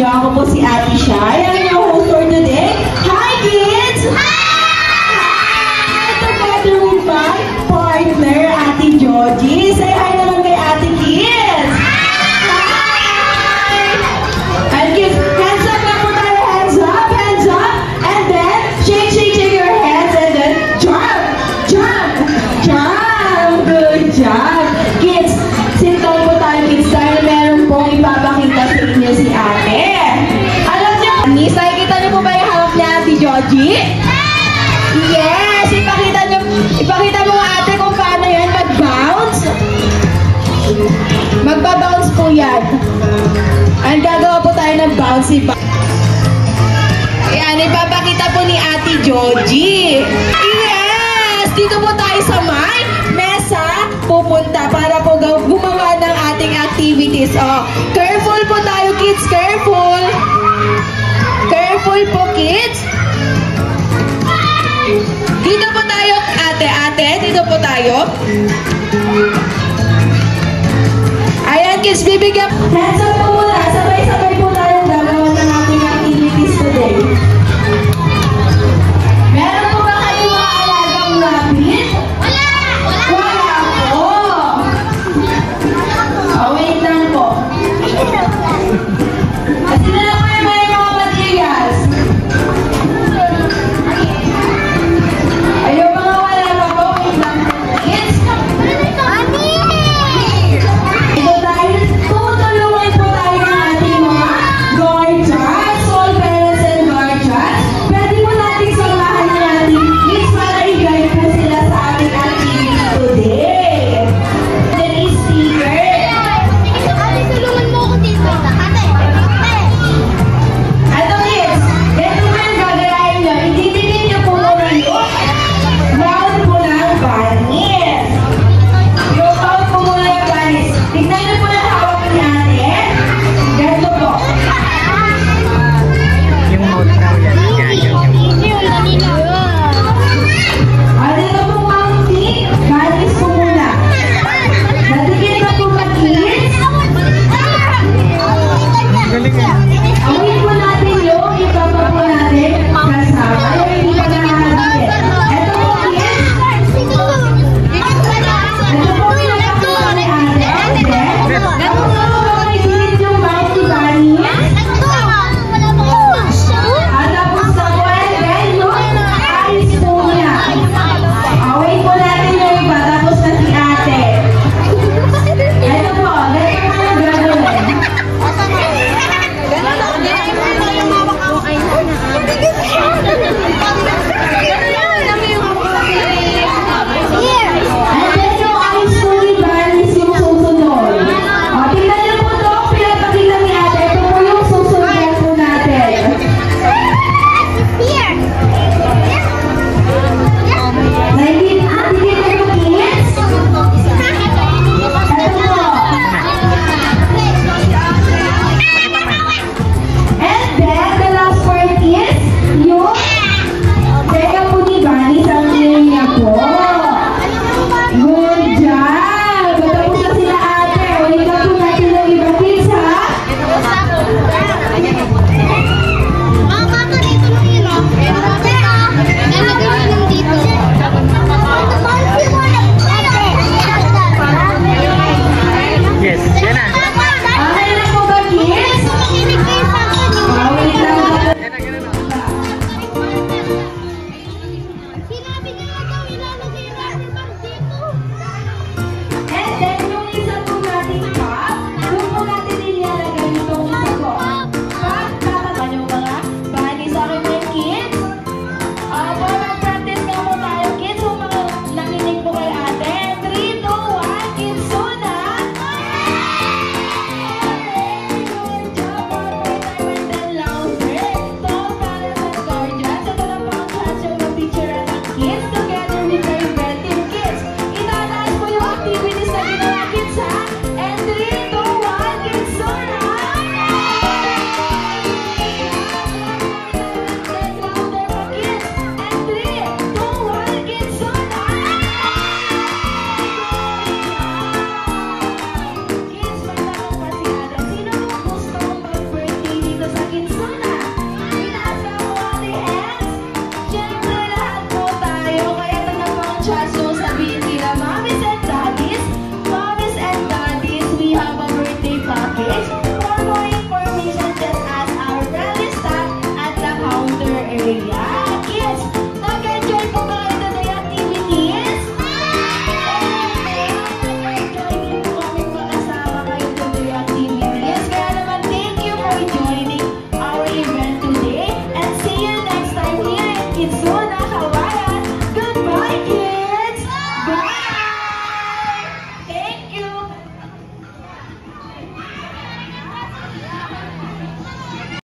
Ako po si Ate Shai, ang inyong host for today. Hi kids! Hi! Together with my partner, Ate Joji. Say hi naman kay Ate Kids! Hi! And kids, hands up na po tayo. Hands up, hands up. And then, shake, shake, shake your hands. And then, jump! Jump! Jump! Good job! Kids, sit down po tayo kids dahil meron pong ipapakita sa inyo si Ate. Nakikita niyo po ba yung hawak niya, Ate Joji? Yes! Ipakita mo nga ate kung paano yan mag-bounce. Magba-bounce po yan. Ang gagawa po tayo ng bounce. Ayan, ipapakita po ni Ate Joji. Yes! Dito po tayo sa may mesa pupunta para po gumawa ng ating activities. Oh, careful po tayo kids, careful! Careful po, kids. Dito po tayo, ate. Dito po tayo. Ayan, kids, bibigyan. Hands up po muna. Sabay-sabay po tayo gagawa ng ating activities today. Meron po ba kayong mga alagang rabbit? Wala po. Oh, wait lang po. Kasi na lang po yung mga materials. Ayaw mga wala pa po. Wait lang. Kids! Ito tayo. Tutulungan po tayo ng ating mga It's on